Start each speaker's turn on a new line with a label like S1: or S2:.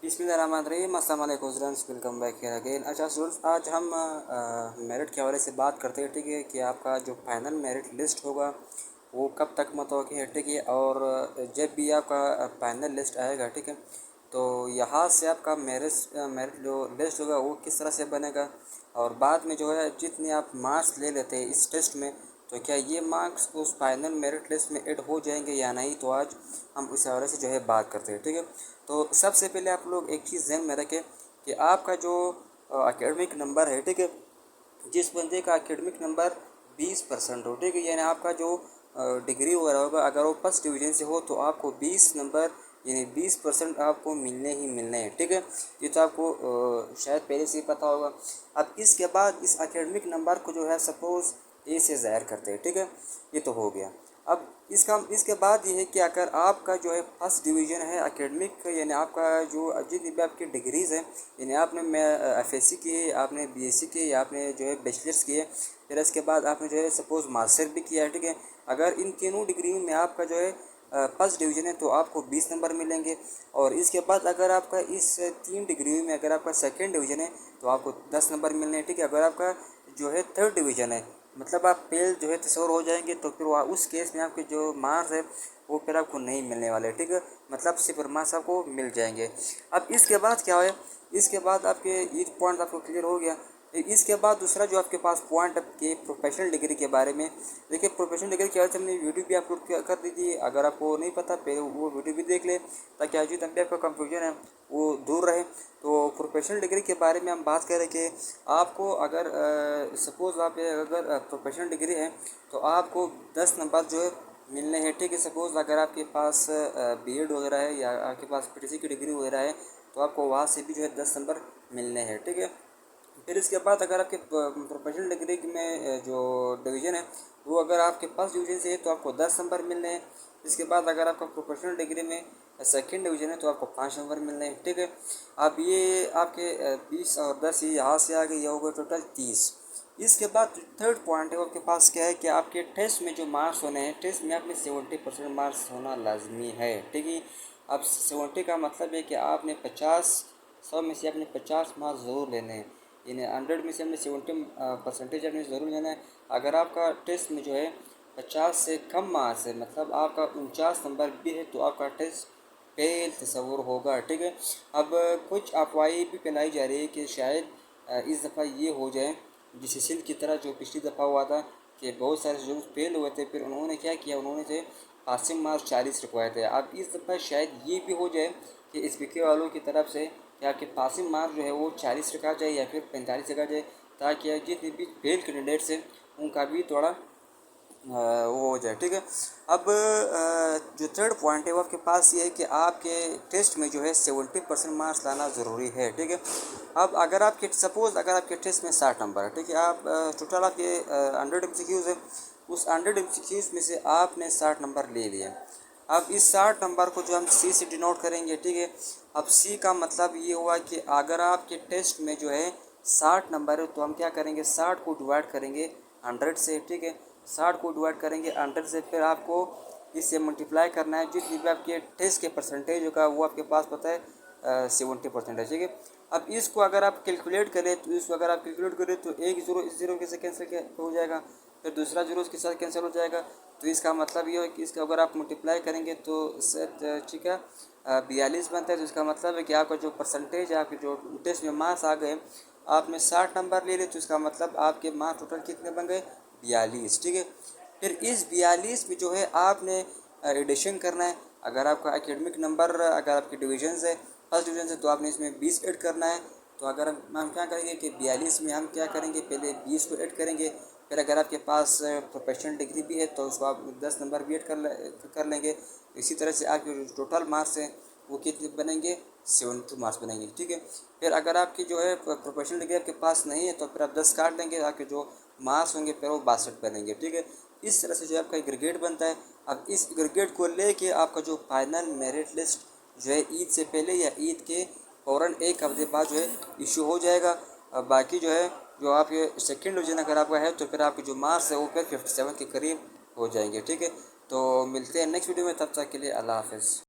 S1: बिस्मिल्लाहिर्रहमानिर्रहीम। अस्सलाम वालेकुम students, welcome back here again. अच्छा स्टूडेंट्स, आज हम मेरिट के हवाले से बात करते हैं, ठीक है, कि आपका जो फाइनल मेरिट लिस्ट होगा वो कब तक मुतवक्किल है, ठीक है। और जब भी आपका फाइनल लिस्ट आएगा, ठीक है, तो यहाँ से आपका मेरिट जो लिस्ट होगा वो किस तरह से बनेगा, और बाद में जो है जितने आप मार्क्स ले लेते हैं इस टेस्ट में, तो क्या ये मार्क्स उस फाइनल मेरिट लिस्ट में ऐड हो जाएंगे या नहीं, तो आज हम इस हवाले से जो है बात करते हैं, ठीक है। तो सबसे पहले आप लोग एक चीज़ ध्यान में रखें कि आपका जो एकेडमिक नंबर है, ठीक है, जिस बंदे का एकेडमिक नंबर 20% हो, ठीक है, यानी आपका जो डिग्री वगैरह होगा अगर वो फर्स्ट डिवीज़न से हो तो आपको 20 नंबर यानी 20% आपको मिलने ही मिलने हैं, ठीक है। ये तो आपको शायद पहले से ही पता होगा। अब इसके बाद इस एकेडमिक नंबर को जो है सपोज़ ए से ज़ाहिर करते हैं, ठीक है, ये तो हो गया। अब इसके बाद ये है कि अगर आपका जो है फर्स्ट डिवीज़न है एकेडमिक, यानी आपका जो जितनी भी आपकी डिग्रीज़ हैं, यानी आपने एफएससी की है, आपने बीएससी की है, या आपने जो है बैचलर्स की है, फिर इसके बाद आपने जो है सपोज़ मास्टर भी किया है, ठीक है। अगर इन तीनों डिग्री में आपका जो है फर्स्ट डिवीज़न है तो आपको 20 नंबर मिलेंगे। और इसके बाद अगर आपका इस 3 डिग्री में अगर आपका सेकेंड डिवीज़न है तो आपको 10 नंबर मिलने हैं, ठीक है। अगर आपका जो है थर्ड डिवीज़न है, मतलब आप फेल जो है तस्वर हो जाएंगे, तो फिर वहाँ उस केस में आपके जो मार्क्स है वो फिर आपको नहीं मिलने वाले, ठीक है, मतलब सिर्फ मार्क्स आपको मिल जाएंगे। अब इसके बाद क्या है, इसके बाद आपके ये पॉइंट आपको क्लियर हो गया। इसके बाद दूसरा जो आपके पास पॉइंट आपके प्रोफेशनल डिग्री के बारे में, देखिए प्रोफेशनल डिग्री के बारे में हमने वीडियो भी अपलोड कर दी थी। अगर आपको नहीं पता पहले वो वीडियो भी देख ले, ताकि आज तक भी आपका कंफ्यूजन है वो दूर रहे। तो प्रोफेशनल डिग्री के बारे में हम बात करें कि आपको अगर सपोज़ आप अगर प्रोफेशनल डिग्री है तो आपको 10 नंबर जो है मिलने हैं, ठीक है। सपोज़ अगर आपके पास बीएड वगैरह है या आपके पास पीटीसी की डिग्री वगैरह है तो आपको वहाँ से भी जो है 10 नंबर मिलने हैं, ठीक है। फिर इसके बाद अगर आपके प्रोफेशनल डिग्री में जो डिवीज़न है वो अगर आपके फर्स्ट डिवीज़न से है तो आपको 10 नंबर मिलने हैं। इसके बाद अगर आपका प्रोफेशनल डिग्री में सेकंड डिवीज़न है तो आपको 5 नंबर मिलने हैं, ठीक है। अब ये आपके 20 और 10 ये यहाँ से आ गए, ये हो गए टोटल 30। इसके बाद थर्ड पॉइंट है आपके पास क्या है कि आपके टेस्ट में जो मार्क्स होने हैं, टेस्ट में आपने 70% मार्क्स होना लाजमी है, ठीक है। अब 70 का मतलब है कि आपने 100 में से आपने 50 मार्क्स ज़रूर लेने हैं, यानी 100 में से हमने 70% आपने ज़रूर लेना है। अगर आपका टेस्ट में जो है 50 से कम मार्क्स है, मतलब आपका 49 नंबर भी है, तो आपका टेस्ट फेल तस्वुर होगा, ठीक है। अब कुछ अफवाहें भी फैलाई जा रही है कि शायद इस दफ़ा ये हो जाए जीसीसीएल की तरह जो पिछली दफ़ा हुआ था कि बहुत सारे स्टूडेंट्स फेल हुए थे, फिर उन्होंने क्या किया, उन्होंने से पासिंग मार्क्स 40 रखवाए थे। अब इस दफ़ा शायद ये भी हो जाए कि इस पीके वालों की तरफ से कि आपके पासिंग मार्क्स जो है वो 40 रखा जाए या फिर 45 रखा जाए, ताकि जितने भी फेल कैंडिडेट्स हैं उनका भी थोड़ा वो हो जाए, ठीक है। अब जो थर्ड पॉइंट है वो आपके पास ये है कि आपके टेस्ट में जो है 70% मार्क्स लाना ज़रूरी है, ठीक है। अब अगर आपके सपोज़ अगर आपके टेस्ट में 60 नंबर है, ठीक है, आप टोटल आपके 100 MCQs है, उस 100 MCQs में से आपने 60 नंबर ले लिए। अब इस 60 नंबर को जो हम सी से डिनोट करेंगे, ठीक है। अब सी का मतलब ये हुआ कि अगर आपके टेस्ट में जो है 60 नंबर है तो हम क्या करेंगे, 60 को डिवाइड करेंगे 100 से, ठीक है। 60 को डिवाइड करेंगे 100 से, फिर आपको इससे मल्टीप्लाई करना है जितनी भी आपके टेस्ट के परसेंटेज होगा वो आपके पास पता है 70% है, ठीक है। अब इसको अगर आप कैलकुलेट करें तो इसको अगर आप कैलकुलेट करें तो एक ज़ीरो इस ज़ीरो के से कैंसिल हो जाएगा, फिर दूसरा ज़ीरो इसके साथ कैंसिल हो जाएगा। तो इसका मतलब ये है कि इसका अगर आप मल्टीप्लाई करेंगे तो ठीक है 42 बनता है। तो इसका मतलब है कि आपका जो परसेंटेज है, आपके जो टेस्ट में मार्क्स आ गए, आपने 60 नंबर ले लिए तो इसका मतलब आपके मार्क्स टोटल कितने बन गए, 42, ठीक है। फिर इस 42 में जो है आपने एडिशन करना है। अगर आपका एकेडमिक नंबर अगर आपकी डिवीजन है फर्स्ट डिवीजन से तो आपने इसमें 20 ऐड करना है। तो अगर हम क्या करेंगे कि 42 में हम क्या करेंगे, पहले 20 को ऐड करेंगे, फिर अगर आपके पास प्रोफेशनल डिग्री भी है तो उसको आप 10 नंबर भी ऐड कर लेंगे। इसी तरह से आपके जो टोटल मार्क्स हैं वो कितने बनेंगे, 72 मार्क्स बनेंगे, ठीक है। फिर अगर आपकी जो है प्रोफेशनल डिग्री आपके पास नहीं है तो फिर आप 10 काट देंगे, आपके जो मार्क्स होंगे फिर वो 62 बनेंगे, ठीक है। इस तरह से जो आपका एग्रीगेट बनता है। अब इस एग्रीगेट को लेके आपका जो फाइनल मेरिट लिस्ट जो है ईद से पहले या ईद के फ़ौरन एक हफ्ते बाद जो है इशू हो जाएगा। अब बाकी जो है जो आपके सेकेंड डिवीजन अगर आपका है तो फिर आपके जो मार्क्स है वो फिर 57 के करीब हो जाएंगे, ठीक है। तो मिलते हैं नेक्स्ट वीडियो में, तब तक के लिए अल्लाह हाफ़िज़।